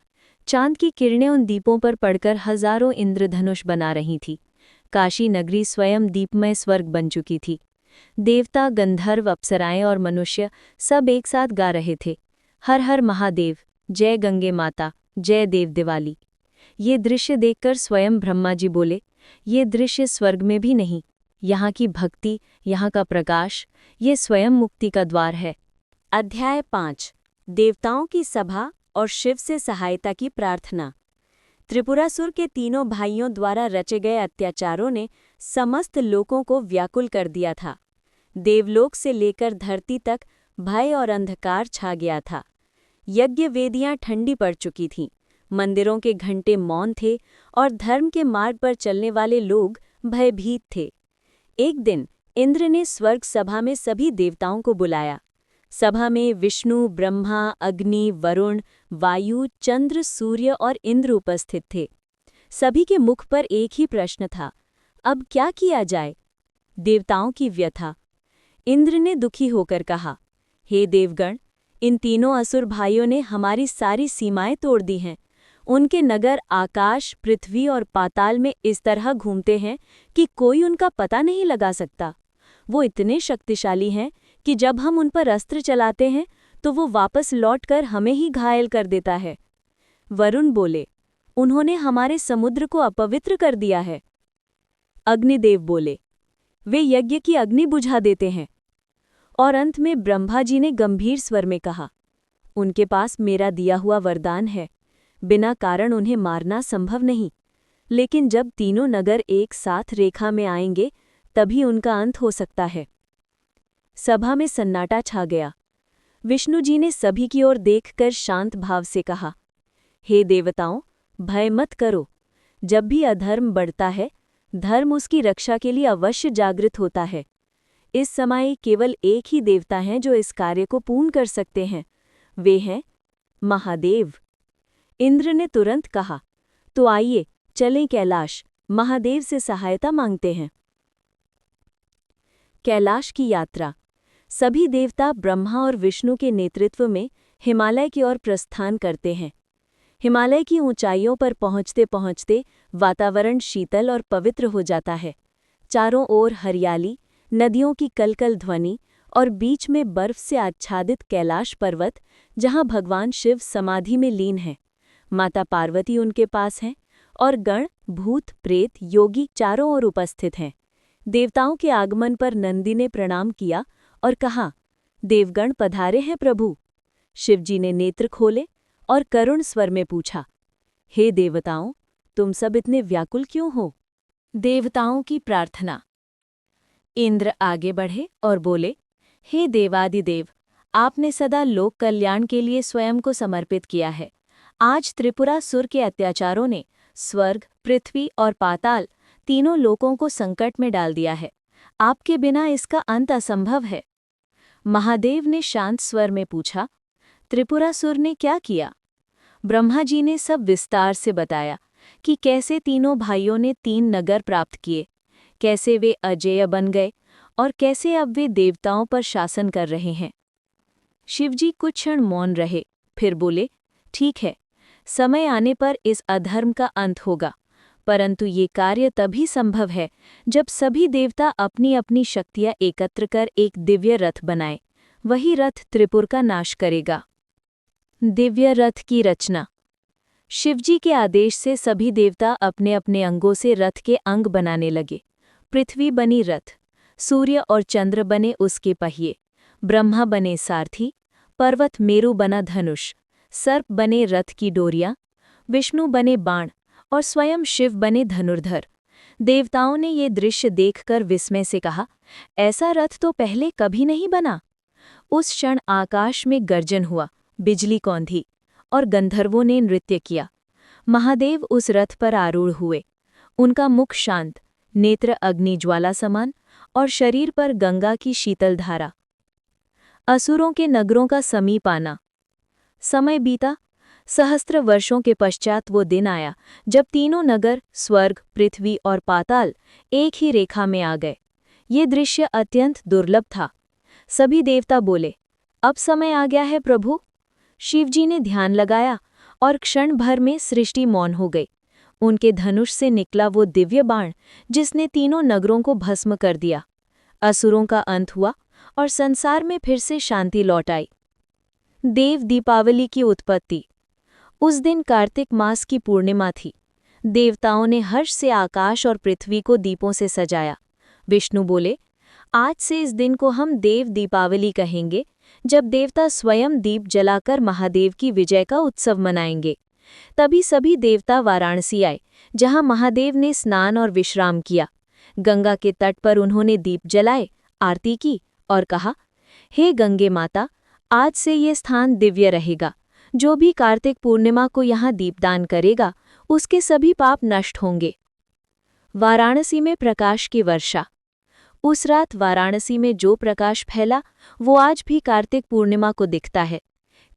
चांद की किरणें उन दीपों पर पड़कर हजारों इंद्रधनुष बना रही थी। काशी नगरी स्वयं दीपमय स्वर्ग बन चुकी थी। देवता, गंधर्व, अप्सराएं और मनुष्य सब एक साथ गा रहे थे, हर हर महादेव, जय गंगे माता, जय देव दिवाली। ये दृश्य देखकर स्वयं ब्रह्मा जी बोले, ये दृश्य स्वर्ग में भी नहीं। यहाँ की भक्ति, यहाँ का प्रकाश, ये स्वयं मुक्ति का द्वार है। अध्याय 5। देवताओं की सभा और शिव से सहायता की प्रार्थना। त्रिपुरासुर के तीनों भाइयों द्वारा रचे गए अत्याचारों ने समस्त लोकों को व्याकुल कर दिया था। देवलोक से लेकर धरती तक भय और अंधकार छा गया था। यज्ञ वेदियां ठंडी पड़ चुकी थीं, मंदिरों के घंटे मौन थे और धर्म के मार्ग पर चलने वाले लोग भयभीत थे। एक दिन इंद्र ने स्वर्ग सभा में सभी देवताओं को बुलाया। सभा में विष्णु, ब्रह्मा, अग्नि, वरुण, वायु, चंद्र, सूर्य और इंद्र उपस्थित थे। सभी के मुख पर एक ही प्रश्न था, अब क्या किया जाए? देवताओं की व्यथा। इंद्र ने दुखी होकर कहा, हे देवगण, इन तीनों असुर भाइयों ने हमारी सारी सीमाएं तोड़ दी हैं। उनके नगर आकाश, पृथ्वी और पाताल में इस तरह घूमते हैं कि कोई उनका पता नहीं लगा सकता। वो इतने शक्तिशाली हैं कि जब हम उन पर अस्त्र चलाते हैं तो वो वापस लौटकर हमें ही घायल कर देता है। वरुण बोले, उन्होंने हमारे समुद्र को अपवित्र कर दिया है। अग्निदेव बोले, वे यज्ञ की अग्नि बुझा देते हैं। और अंत में ब्रह्मा जी ने गंभीर स्वर में कहा, उनके पास मेरा दिया हुआ वरदान है, बिना कारण उन्हें मारना संभव नहीं, लेकिन जब तीनों नगर एक साथ रेखा में आएंगे तभी उनका अंत हो सकता है। सभा में सन्नाटा छा गया। विष्णु जी ने सभी की ओर देखकर शांत भाव से कहा, हे देवताओं, भय मत करो। जब भी अधर्म बढ़ता है, धर्म उसकी रक्षा के लिए अवश्य जागृत होता है। इस समय केवल एक ही देवता हैं जो इस कार्य को पूर्ण कर सकते हैं, वे हैं महादेव। इंद्र ने तुरंत कहा, तो आइए चलें कैलाश, महादेव से सहायता मांगते हैं। कैलाश की यात्रा। सभी देवता ब्रह्मा और विष्णु के नेतृत्व में हिमालय की ओर प्रस्थान करते हैं। हिमालय की ऊंचाइयों पर पहुंचते पहुंचते वातावरण शीतल और पवित्र हो जाता है। चारों ओर हरियाली, नदियों की कलकल ध्वनि और बीच में बर्फ से आच्छादित कैलाश पर्वत, जहां भगवान शिव समाधि में लीन हैं। माता पार्वती उनके पास हैं और गण, भूत, प्रेत, योगी चारों ओर उपस्थित हैं। देवताओं के आगमन पर नंदी ने प्रणाम किया और कहा, देवगण पधारे हैं प्रभु। शिवजी ने नेत्र खोले और करुण स्वर में पूछा, हे देवताओं, तुम सब इतने व्याकुल क्यों हो? देवताओं की प्रार्थना। इंद्र आगे बढ़े और बोले, हे देवादिदेव, आपने सदा लोक कल्याण के लिए स्वयं को समर्पित किया है। आज त्रिपुरासुर के अत्याचारों ने स्वर्ग, पृथ्वी और पाताल तीनों लोकों को संकट में डाल दिया है। आपके बिना इसका अंत असंभव है। महादेव ने शांत स्वर में पूछा, त्रिपुरासुर ने क्या किया? ब्रह्मा जी ने सब विस्तार से बताया कि कैसे तीनों भाइयों ने 3 नगर प्राप्त किए, कैसे वे अजेय बन गए और कैसे अब वे देवताओं पर शासन कर रहे हैं। शिवजी कुछ क्षण मौन रहे, फिर बोले, ठीक है, समय आने पर इस अधर्म का अंत होगा, परंतु ये कार्य तभी संभव है जब सभी देवता अपनी अपनी शक्तियां एकत्र कर एक दिव्य रथ बनाएं। वही रथ त्रिपुर का नाश करेगा। दिव्य रथ की रचना। शिवजी के आदेश से सभी देवता अपने अपने अंगों से रथ के अंग बनाने लगे। पृथ्वी बनी रथ, सूर्य और चंद्र बने उसके पहिए, ब्रह्मा बने सारथी, पर्वत मेरु बना धनुष, सर्प बने रथ की डोरियां, विष्णु बने बाण और स्वयं शिव बने धनुर्धर। देवताओं ने ये दृश्य देखकर विस्मय से कहा, ऐसा रथ तो पहले कभी नहीं बना। उस क्षण आकाश में गर्जन हुआ, बिजली कौंधी और गंधर्वों ने नृत्य किया। महादेव उस रथ पर आरूढ़ हुए। उनका मुख शांत, नेत्र अग्नि ज्वाला समान और शरीर पर गंगा की शीतल धारा। असुरों के नगरों का समीप आना। समय बीता। सहस्त्र वर्षों के पश्चात वो दिन आया जब तीनों नगर, स्वर्ग, पृथ्वी और पाताल एक ही रेखा में आ गए। ये दृश्य अत्यंत दुर्लभ था। सभी देवता बोले, अब समय आ गया है प्रभु। शिवजी ने ध्यान लगाया और क्षण भर में सृष्टि मौन हो गई। उनके धनुष से निकला वो दिव्य बाण जिसने तीनों नगरों को भस्म कर दिया। असुरों का अंत हुआ और संसार में फिर से शांति लौट आई। देव दीपावली की उत्पत्ति। उस दिन कार्तिक मास की पूर्णिमा थी। देवताओं ने हर्ष से आकाश और पृथ्वी को दीपों से सजाया। विष्णु बोले, आज से इस दिन को हम देव दीपावली कहेंगे, जब देवता स्वयं दीप जलाकर महादेव की विजय का उत्सव मनाएंगे। तभी सभी देवता वाराणसी आए, जहां महादेव ने स्नान और विश्राम किया। गंगा के तट पर उन्होंने दीप जलाए, आरती की और कहा, हे गंगे माता, आज से ये स्थान दिव्य रहेगा। जो भी कार्तिक पूर्णिमा को यहाँ दीपदान करेगा, उसके सभी पाप नष्ट होंगे। वाराणसी में प्रकाश की वर्षा। उस रात वाराणसी में जो प्रकाश फैला, वो आज भी कार्तिक पूर्णिमा को दिखता है।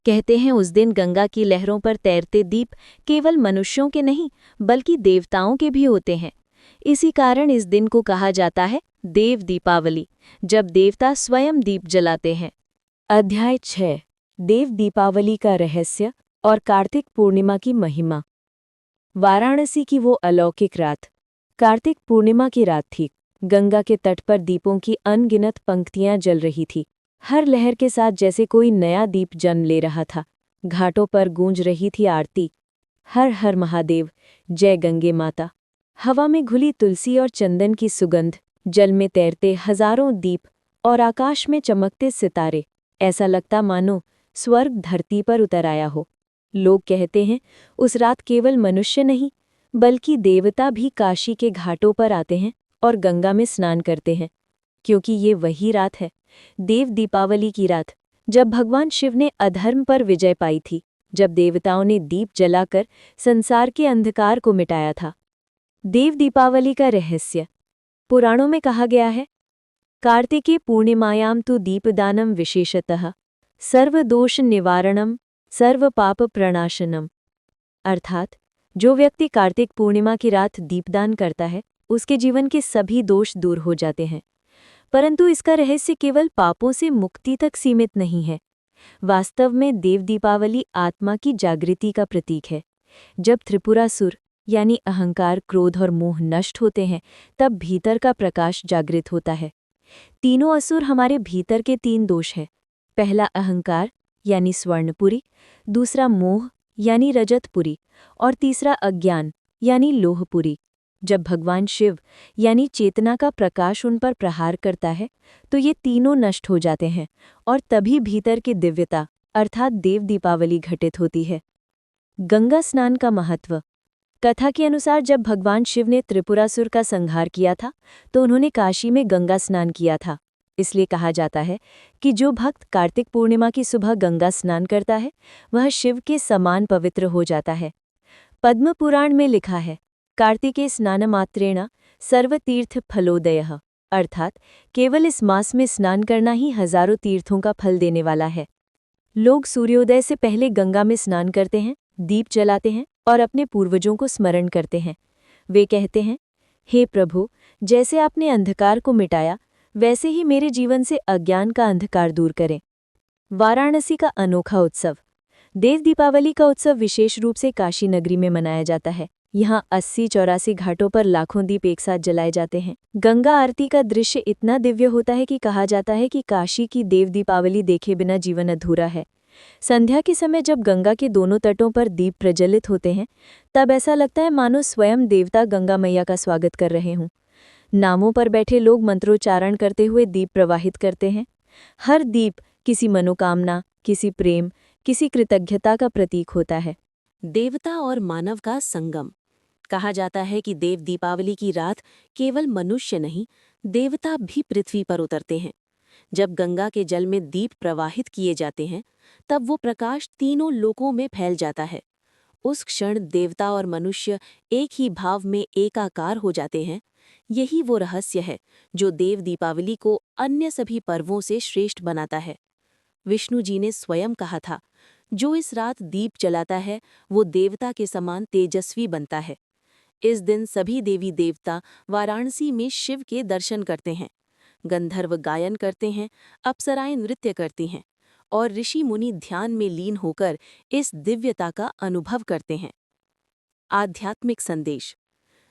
कहते हैं उस दिन गंगा की लहरों पर तैरते दीप केवल मनुष्यों के नहीं, बल्कि देवताओं के भी होते हैं। इसी कारण इस दिन को कहा जाता है देव दीपावली, जब देवता स्वयं दीप जलाते हैं। अध्याय 6। देव दीपावली का रहस्य और कार्तिक पूर्णिमा की महिमा। वाराणसी की वो अलौकिक रात। कार्तिक पूर्णिमा की रात थी। गंगा के तट पर दीपों की अनगिनत पंक्तियां जल रही थी। हर लहर के साथ जैसे कोई नया दीप जन्म ले रहा था। घाटों पर गूंज रही थी आरती, हर हर महादेव, जय गंगे माता। हवा में घुली तुलसी और चंदन की सुगंध, जल में तैरते हजारों दीप और आकाश में चमकते सितारे। ऐसा लगता मानो स्वर्ग धरती पर उतर आया हो। लोग कहते हैं उस रात केवल मनुष्य नहीं, बल्कि देवता भी काशी के घाटों पर आते हैं और गंगा में स्नान करते हैं, क्योंकि ये वही रात है, देव दीपावली की रात, जब भगवान शिव ने अधर्म पर विजय पाई थी, जब देवताओं ने दीप जलाकर संसार के अंधकार को मिटाया था। देव दीपावली का रहस्य। पुराणों में कहा गया है, कार्तिके पूर्णिमायां तु दीपदानम विशेषतः सर्वदोष निवारणम सर्व पाप प्रणाशनम। अर्थात जो व्यक्ति कार्तिक पूर्णिमा की रात दीपदान करता है, उसके जीवन के सभी दोष दूर हो जाते हैं। परंतु इसका रहस्य केवल पापों से मुक्ति तक सीमित नहीं है। वास्तव में देव दीपावली आत्मा की जागृति का प्रतीक है। जब त्रिपुरासुर यानी अहंकार, क्रोध और मोह नष्ट होते हैं, तब भीतर का प्रकाश जागृत होता है। तीनों असुर हमारे भीतर के 3 दोष हैं। पहला अहंकार यानी स्वर्णपुरी, दूसरा मोह यानी रजतपुरी और तीसरा अज्ञान यानी लोहपुरी। जब भगवान शिव यानी चेतना का प्रकाश उन पर प्रहार करता है, तो ये तीनों नष्ट हो जाते हैं और तभी भीतर की दिव्यता अर्थात देव दीपावली घटित होती है। गंगा स्नान का महत्व। कथा के अनुसार जब भगवान शिव ने त्रिपुरासुर का संहार किया था, तो उन्होंने काशी में गंगा स्नान किया था। इसलिए कहा जाता है कि जो भक्त कार्तिक पूर्णिमा की सुबह गंगा स्नान करता है, वह शिव के समान पवित्र हो जाता है। पद्म पुराण में लिखा है, कार्तिके स्नानमात्रेण सर्वतीर्थ फलोदयः, अर्थात केवल इस मास में स्नान करना ही हजारों तीर्थों का फल देने वाला है। लोग सूर्योदय से पहले गंगा में स्नान करते हैं, दीप जलाते हैं और अपने पूर्वजों को स्मरण करते हैं। वे कहते हैं, हे प्रभु, जैसे आपने अंधकार को मिटाया, वैसे ही मेरे जीवन से अज्ञान का अंधकार दूर करें। वाराणसी का अनोखा उत्सव। देव दीपावली का उत्सव विशेष रूप से काशी नगरी में मनाया जाता है। यहाँ 80-84 घाटों पर लाखों दीप एक साथ जलाए जाते हैं। गंगा आरती का दृश्य इतना दिव्य होता है कि कहा जाता है कि काशी की देव दीपावली देखे बिना जीवन अधूरा है। संध्या के समय जब गंगा के दोनों तटों पर दीप प्रज्वलित होते हैं, तब ऐसा लगता है मानो स्वयं देवता गंगा मैया का स्वागत कर रहे हों। नावों पर बैठे लोग मंत्रोच्चारण करते हुए दीप प्रवाहित करते हैं। हर दीप किसी मनोकामना, किसी प्रेम, किसी कृतज्ञता का प्रतीक होता है। देवता और मानव का संगम। कहा जाता है कि देव दीपावली की रात केवल मनुष्य नहीं, देवता भी पृथ्वी पर उतरते हैं। जब गंगा के जल में दीप प्रवाहित किए जाते हैं, तब वो प्रकाश तीनों लोकों में फैल जाता है। उस क्षण देवता और मनुष्य एक ही भाव में एकाकार हो जाते हैं। यही वो रहस्य है जो देव दीपावली को अन्य सभी पर्वों से श्रेष्ठ बनाता है। विष्णु जी ने स्वयं कहा था, जो इस रात दीप जलाता है, वो देवता के समान तेजस्वी बनता है। इस दिन सभी देवी देवता वाराणसी में शिव के दर्शन करते हैं। गंधर्व गायन करते हैं, अप्सराएं नृत्य करती हैं और ऋषि मुनि ध्यान में लीन होकर इस दिव्यता का अनुभव करते हैं। आध्यात्मिक संदेश।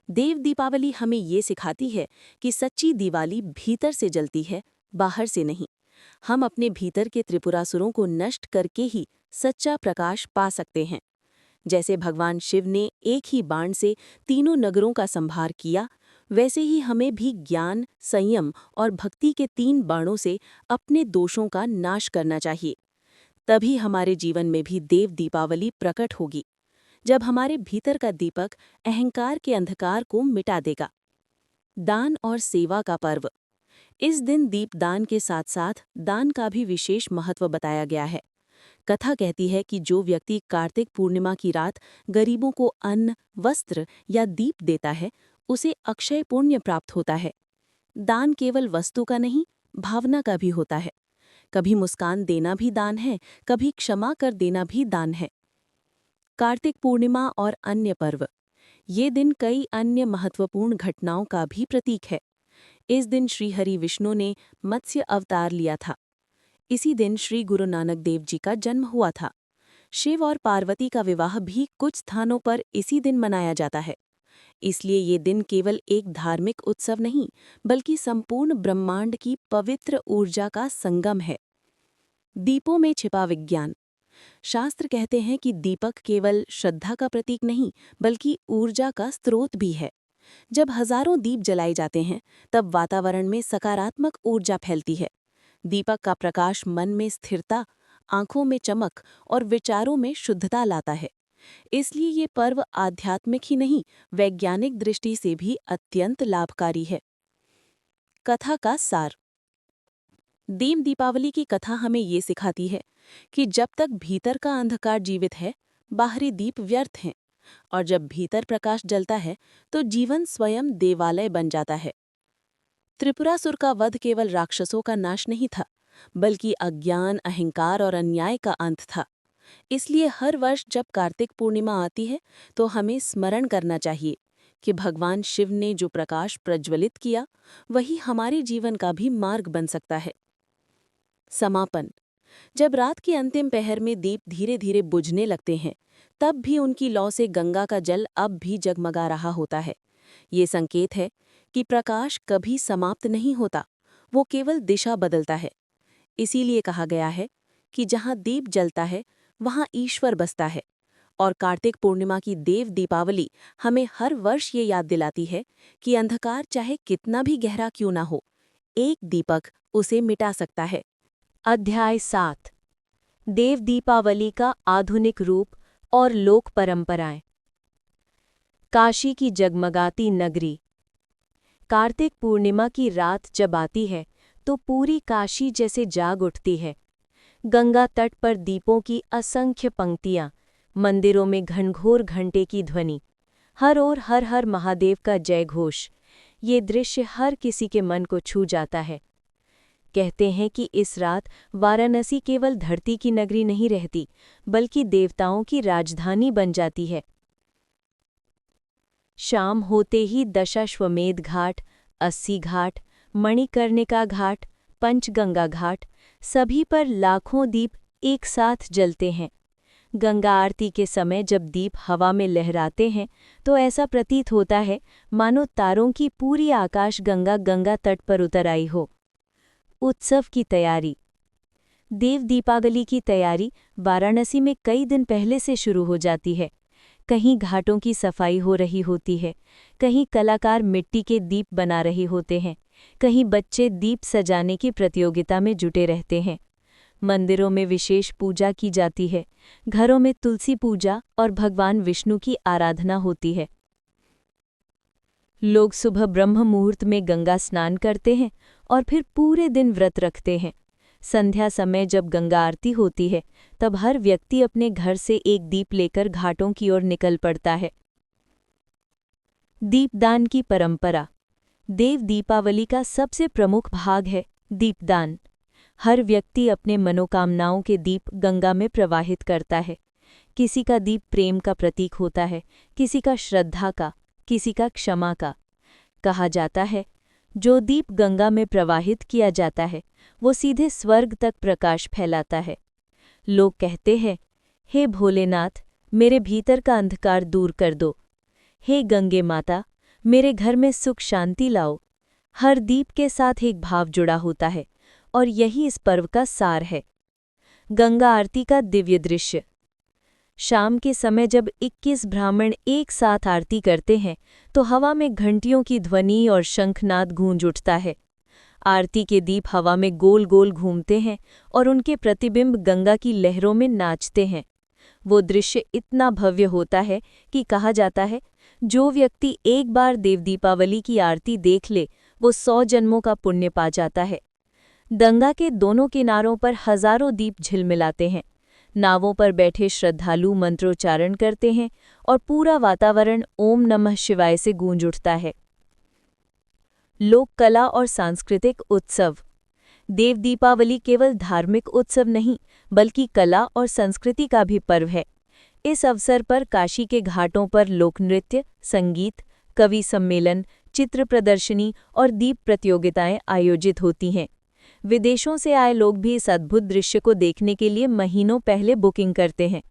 देव दीपावली हमें ये सिखाती है कि सच्ची दिवाली भीतर से जलती है, बाहर से नहीं। हम अपने भीतर के त्रिपुरासुरों को नष्ट करके ही सच्चा प्रकाश पा सकते हैं। जैसे भगवान शिव ने एक ही बाण से तीनों नगरों का संहार किया, वैसे ही हमें भी ज्ञान, संयम और भक्ति के 3 बाणों से अपने दोषों का नाश करना चाहिए। तभी हमारे जीवन में भी देव दीपावली प्रकट होगी, जब हमारे भीतर का दीपक अहंकार के अंधकार को मिटा देगा। दान और सेवा का पर्व। इस दिन दीपदान के साथ साथ दान का भी विशेष महत्व बताया गया है। कथा कहती है कि जो व्यक्ति कार्तिक पूर्णिमा की रात गरीबों को अन्न, वस्त्र या दीप देता है, उसे अक्षय पुण्य प्राप्त होता है। दान केवल वस्तु का नहीं, भावना का भी होता है। कभी मुस्कान देना भी दान है, कभी क्षमा कर देना भी दान है। कार्तिक पूर्णिमा और अन्य पर्व। ये दिन कई अन्य महत्वपूर्ण घटनाओं का भी प्रतीक है। इस दिन श्री हरि विष्णु ने मत्स्य अवतार लिया था। इसी दिन श्री गुरु नानक देव जी का जन्म हुआ था। शिव और पार्वती का विवाह भी कुछ स्थानों पर इसी दिन मनाया जाता है। इसलिए ये दिन केवल एक धार्मिक उत्सव नहीं, बल्कि संपूर्ण ब्रह्मांड की पवित्र ऊर्जा का संगम है। दीपों में छिपा विज्ञान। शास्त्र कहते हैं कि दीपक केवल श्रद्धा का प्रतीक नहीं, बल्कि ऊर्जा का स्रोत भी है। जब हजारों दीप जलाए जाते हैं, तब वातावरण में सकारात्मक ऊर्जा फैलती है। दीपक का प्रकाश मन में स्थिरता, आंखों में चमक और विचारों में शुद्धता लाता है। इसलिए ये पर्व आध्यात्मिक ही नहीं, वैज्ञानिक दृष्टि से भी अत्यंत लाभकारी है। कथा का सार। देव दीपावली की कथा हमें ये सिखाती है कि जब तक भीतर का अंधकार जीवित है, बाहरी दीप व्यर्थ हैं, और जब भीतर प्रकाश जलता है, तो जीवन स्वयं देवालय बन जाता है। त्रिपुरासुर का वध केवल राक्षसों का नाश नहीं था, बल्कि अज्ञान, अहंकार और अन्याय का अंत था। इसलिए हर वर्ष जब कार्तिक पूर्णिमा आती है, तो हमें स्मरण करना चाहिए कि भगवान शिव ने जो प्रकाश प्रज्वलित किया, वही हमारे जीवन का भी मार्ग बन सकता है। समापन। जब रात के अंतिम पहर में दीप धीरे धीरे बुझने लगते हैं, तब भी उनकी लौ से गंगा का जल अब भी जगमगा रहा होता है। ये संकेत है कि प्रकाश कभी समाप्त नहीं होता, वो केवल दिशा बदलता है। इसीलिए कहा गया है कि जहाँ दीप जलता है, वहाँ ईश्वर बसता है। और कार्तिक पूर्णिमा की देव दीपावली हमें हर वर्ष ये याद दिलाती है कि अंधकार चाहे कितना भी गहरा क्यों ना हो, एक दीपक उसे मिटा सकता है। अध्याय 7। देव दीपावली का आधुनिक रूप और लोक परंपराएं। काशी की जगमगाती नगरी। कार्तिक पूर्णिमा की रात जब आती है, तो पूरी काशी जैसे जाग उठती है। गंगा तट पर दीपों की असंख्य पंक्तियां, मंदिरों में घनघोर घंटे की ध्वनि, हर ओर हर हर महादेव का जय घोष। ये दृश्य हर किसी के मन को छू जाता है। कहते हैं कि इस रात वाराणसी केवल धरती की नगरी नहीं रहती, बल्कि देवताओं की राजधानी बन जाती है। शाम होते ही दशाश्वमेध घाट, 80 घाट, मणिकर्णिका घाट, पंचगंगा घाट, सभी पर लाखों दीप एक साथ जलते हैं। गंगा आरती के समय जब दीप हवा में लहराते हैं, तो ऐसा प्रतीत होता है मानो तारों की पूरी आकाश गंगा तट पर उतर आई हो। उत्सव की तैयारी। देव दीपावली की तैयारी वाराणसी में कई दिन पहले से शुरू हो जाती है। कहीं घाटों की सफाई हो रही होती है, कहीं कलाकार मिट्टी के दीप बना रहे होते हैं, कहीं बच्चे दीप सजाने की प्रतियोगिता में जुटे रहते हैं। मंदिरों में विशेष पूजा की जाती है, घरों में तुलसी पूजा और भगवान विष्णु की आराधना होती है। लोग सुबह ब्रह्म मुहूर्त में गंगा स्नान करते हैं और फिर पूरे दिन व्रत रखते हैं। संध्या समय जब गंगा आरती होती है, तब हर व्यक्ति अपने घर से एक दीप लेकर घाटों की ओर निकल पड़ता है। दीपदान की परंपरा। देव दीपावली का सबसे प्रमुख भाग है दीपदान। हर व्यक्ति अपने मनोकामनाओं के दीप गंगा में प्रवाहित करता है। किसी का दीप प्रेम का प्रतीक होता है, किसी का श्रद्धा का, किसी का क्षमा का। कहा जाता है, जो दीप गंगा में प्रवाहित किया जाता है, वो सीधे स्वर्ग तक प्रकाश फैलाता है। लोग कहते हैं, हे भोलेनाथ, मेरे भीतर का अंधकार दूर कर दो। हे गंगे माता, मेरे घर में सुख शांति लाओ। हर दीप के साथ एक भाव जुड़ा होता है, और यही इस पर्व का सार है। गंगा आरती का दिव्य दृश्य। शाम के समय जब 21 ब्राह्मण एक साथ आरती करते हैं तो हवा में घंटियों की ध्वनि और शंखनाद गूंज उठता है। आरती के दीप हवा में गोल गोल घूमते हैं और उनके प्रतिबिंब गंगा की लहरों में नाचते हैं। वो दृश्य इतना भव्य होता है कि कहा जाता है, जो व्यक्ति एक बार देव दीपावली की आरती देख ले वो 100 जन्मों का पुण्य पा जाता है। गंगा के दोनों किनारों पर हजारों दीप झिलमिलाते हैं। नावों पर बैठे श्रद्धालु मंत्रोच्चारण करते हैं और पूरा वातावरण ओम नमः शिवाय से गूंज उठता है। लोक कला और सांस्कृतिक उत्सव। देव दीपावली केवल धार्मिक उत्सव नहीं बल्कि कला और संस्कृति का भी पर्व है। इस अवसर पर काशी के घाटों पर लोकनृत्य, संगीत, कवि सम्मेलन, चित्र प्रदर्शनी और दीप प्रतियोगिताएं आयोजित होती हैं। विदेशों से आए लोग भी इस अद्भुत दृश्य को देखने के लिए महीनों पहले बुकिंग करते हैं।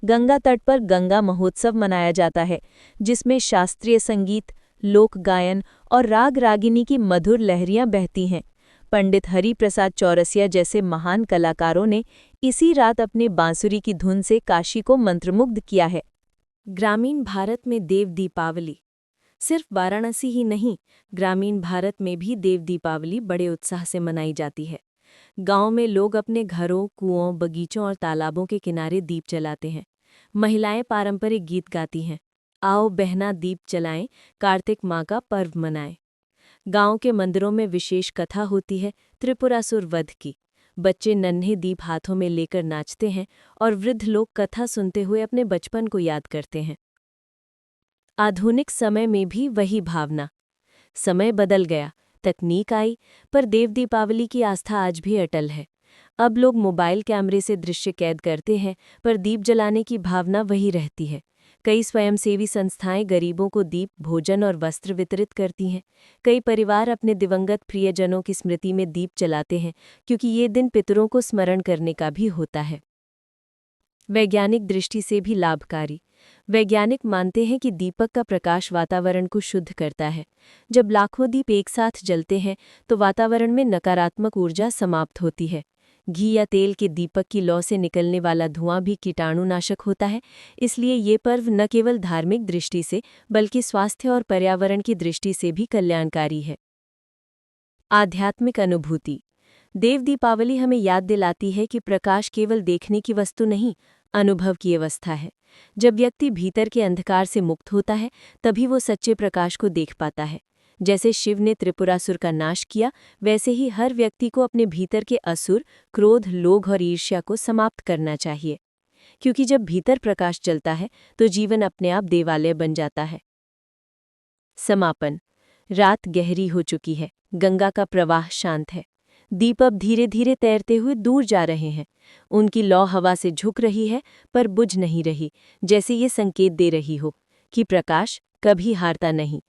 गंगा तट पर गंगा महोत्सव मनाया जाता है, जिसमें शास्त्रीय संगीत, लोक गायन और राग रागिनी की मधुर लहरियां बहती हैं। पंडित हरि प्रसाद चौरसिया जैसे महान कलाकारों ने इसी रात अपने बांसुरी की धुन से काशी को मंत्रमुग्ध किया है। ग्रामीण भारत में देव दीपावली। सिर्फ वाराणसी ही नहीं, ग्रामीण भारत में भी देव दीपावली बड़े उत्साह से मनाई जाती है। गांव में लोग अपने घरों, कुओं, बगीचों और तालाबों के किनारे दीप जलाते हैं। महिलाएं पारंपरिक गीत गाती हैं, आओ बहना दीप जलाएं, कार्तिक माँ का पर्व मनाएं। गांव के मंदिरों में विशेष कथा होती है त्रिपुरासुर वध की। बच्चे नन्हे दीप हाथों में लेकर नाचते हैं और वृद्ध लोग कथा सुनते हुए अपने बचपन को याद करते हैं। आधुनिक समय में भी वही भावना। समय बदल गया, तकनीक आई, पर देव दीपावली की आस्था आज भी अटल है। अब लोग मोबाइल कैमरे से दृश्य कैद करते हैं, पर दीप जलाने की भावना वही रहती है। कई स्वयंसेवी संस्थाएं गरीबों को दीप, भोजन और वस्त्र वितरित करती हैं। कई परिवार अपने दिवंगत प्रियजनों की स्मृति में दीप जलाते हैं, क्योंकि ये दिन पितरों को स्मरण करने का भी होता है। वैज्ञानिक दृष्टि से भी लाभकारी। वैज्ञानिक मानते हैं कि दीपक का प्रकाश वातावरण को शुद्ध करता है। जब लाखों दीप एक साथ जलते हैं तो वातावरण में नकारात्मक ऊर्जा समाप्त होती है। घी या तेल के दीपक की लौ से निकलने वाला धुआं भी कीटाणुनाशक होता है। इसलिए ये पर्व न केवल धार्मिक दृष्टि से बल्कि स्वास्थ्य और पर्यावरण की दृष्टि से भी कल्याणकारी है। आध्यात्मिक अनुभूति। देव दीपावली हमें याद दिलाती है कि प्रकाश केवल देखने की वस्तु नहीं, अनुभव की अवस्था है। जब व्यक्ति भीतर के अंधकार से मुक्त होता है तभी वो सच्चे प्रकाश को देख पाता है। जैसे शिव ने त्रिपुरासुर का नाश किया, वैसे ही हर व्यक्ति को अपने भीतर के असुर, क्रोध, लोभ और ईर्ष्या को समाप्त करना चाहिए। क्योंकि जब भीतर प्रकाश जलता है तो जीवन अपने आप देवालय बन जाता है। समापन। रात गहरी हो चुकी है, गंगा का प्रवाह शांत है। दीप अब धीरे धीरे तैरते हुए दूर जा रहे हैं। उनकी लौ हवा से झुक रही है पर बुझ नहीं रही, जैसे ये संकेत दे रही हो कि प्रकाश कभी हारता नहीं।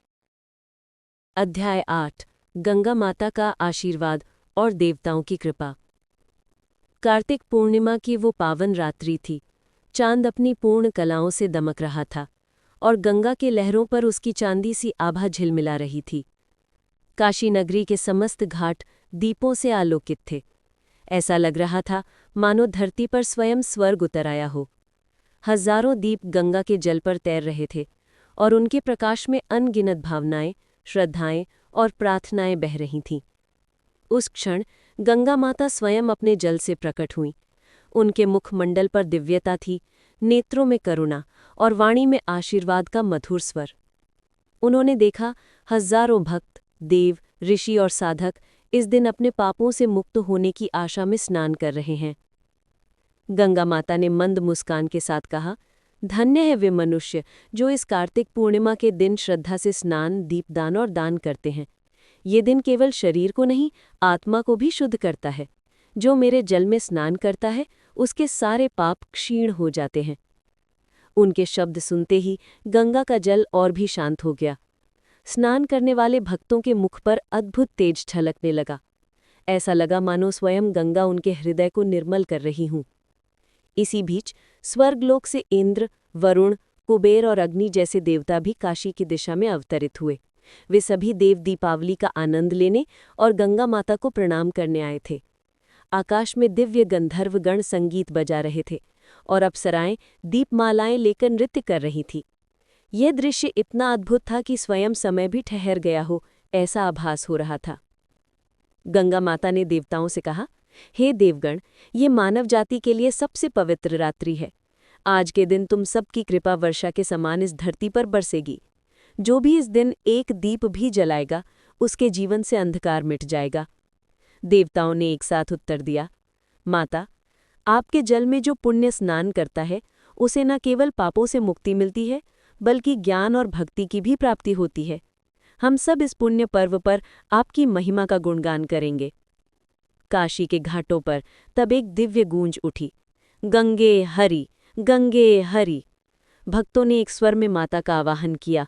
अध्याय 8। गंगा माता का आशीर्वाद और देवताओं की कृपा। कार्तिक पूर्णिमा की वो पावन रात्रि थी। चांद अपनी पूर्ण कलाओं से दमक रहा था और गंगा के लहरों पर उसकी चांदी सी आभा झिलमिला रही थी। काशी नगरी के समस्त घाट दीपों से आलोकित थे। ऐसा लग रहा था मानो धरती पर स्वयं स्वर्ग उतर आया हो। हजारों दीप गंगा के जल पर तैर रहे थे और उनके प्रकाश में अनगिनत भावनाएं, श्रद्धाएं और प्रार्थनाएं बह रही थीं। उस क्षण गंगा माता स्वयं अपने जल से प्रकट हुईं। उनके मुखमंडल पर दिव्यता थी, नेत्रों में करुणा और वाणी में आशीर्वाद का मधुर स्वर। उन्होंने देखा हजारों भक्त, देव, ऋषि और साधक इस दिन अपने पापों से मुक्त होने की आशा में स्नान कर रहे हैं। गंगा माता ने मंद मुस्कान के साथ कहा, धन्य है वे मनुष्य जो इस कार्तिक पूर्णिमा के दिन श्रद्धा से स्नान, दीपदान और दान करते हैं। ये दिन केवल शरीर को नहीं, आत्मा को भी शुद्ध करता है। जो मेरे जल में स्नान करता है उसके सारे पाप क्षीण हो जाते हैं। उनके शब्द सुनते ही गंगा का जल और भी शांत हो गया। स्नान करने वाले भक्तों के मुख पर अद्भुत तेज छलकने लगा। ऐसा लगा मानो स्वयं गंगा उनके हृदय को निर्मल कर रही हूं। इसी बीच स्वर्गलोक से इंद्र, वरुण, कुबेर और अग्नि जैसे देवता भी काशी की दिशा में अवतरित हुए। वे सभी देव दीपावली का आनंद लेने और गंगा माता को प्रणाम करने आए थे। आकाश में दिव्य गंधर्वगण संगीत बजा रहे थे और अप्सराएं दीपमालाएं लेकर नृत्य कर रही थीं। यह दृश्य इतना अद्भुत था कि स्वयं समय भी ठहर गया हो, ऐसा आभास हो रहा था। गंगा माता ने देवताओं से कहा, हे देवगण, ये मानव जाति के लिए सबसे पवित्र रात्रि है। आज के दिन तुम सबकी कृपा वर्षा के समान इस धरती पर बरसेगी। जो भी इस दिन एक दीप भी जलाएगा, उसके जीवन से अंधकार मिट जाएगा। देवताओं ने एक साथ उत्तर दिया, माता, आपके जल में जो पुण्य स्नान करता है, उसे न केवल पापों से मुक्ति मिलती है, बल्कि ज्ञान और भक्ति की भी प्राप्ति होती है। हम सब इस पुण्य पर्व पर आपकी महिमा का गुणगान करेंगे। काशी के घाटों पर तब एक दिव्य गूंज उठी, गंगे हरि, गंगे हरि। भक्तों ने एक स्वर में माता का आवाहन किया।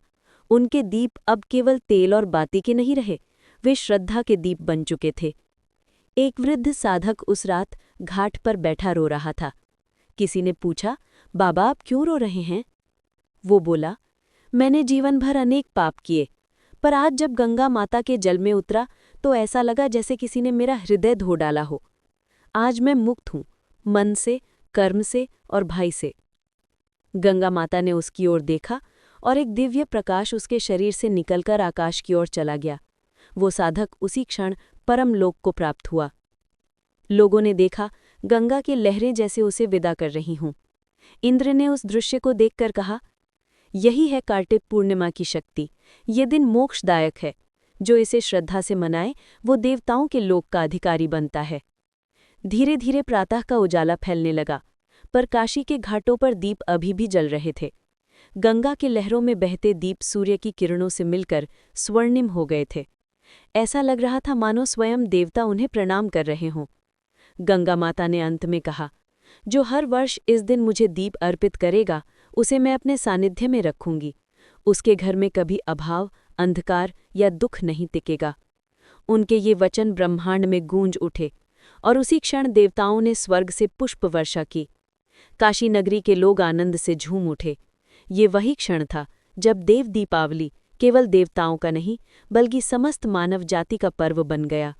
उनके दीप अब केवल तेल और बाती के नहीं रहे, वे श्रद्धा के दीप बन चुके थे। एक वृद्ध साधक उस रात घाट पर बैठा रो रहा था। किसी ने पूछा, बाबा आप क्यों रो रहे हैं? वो बोला, मैंने जीवन भर अनेक पाप किए, पर आज जब गंगा माता के जल में उतरा तो ऐसा लगा जैसे किसी ने मेरा हृदय धो डाला हो। आज मैं मुक्त हूँ, मन से, कर्म से और भय से। गंगा माता ने उसकी ओर देखा और एक दिव्य प्रकाश उसके शरीर से निकलकर आकाश की ओर चला गया। वो साधक उसी क्षण परम लोक को प्राप्त हुआ। लोगों ने देखा गंगा की लहरें जैसे उसे विदा कर रही हों। इंद्र ने उस दृश्य को देखकर कहा, यही है कार्तिक पूर्णिमा की शक्ति। ये दिन मोक्षदायक है। जो इसे श्रद्धा से मनाए वो देवताओं के लोक का अधिकारी बनता है। धीरे धीरे प्रातः का उजाला फैलने लगा, पर काशी के घाटों पर दीप अभी भी जल रहे थे। गंगा के लहरों में बहते दीप सूर्य की किरणों से मिलकर स्वर्णिम हो गए थे। ऐसा लग रहा था मानो स्वयं देवता उन्हें प्रणाम कर रहे हों। गंगा माता ने अंत में कहा, जो हर वर्ष इस दिन मुझे दीप अर्पित करेगा, उसे मैं अपने सानिध्य में रखूंगी। उसके घर में कभी अभाव, अंधकार या दुख नहीं टिकेगा। उनके ये वचन ब्रह्मांड में गूंज उठे और उसी क्षण देवताओं ने स्वर्ग से पुष्प वर्षा की। काशी नगरी के लोग आनंद से झूम उठे। ये वही क्षण था जब देव दीपावली केवल देवताओं का नहीं, बल्कि समस्त मानव जाति का पर्व बन गया।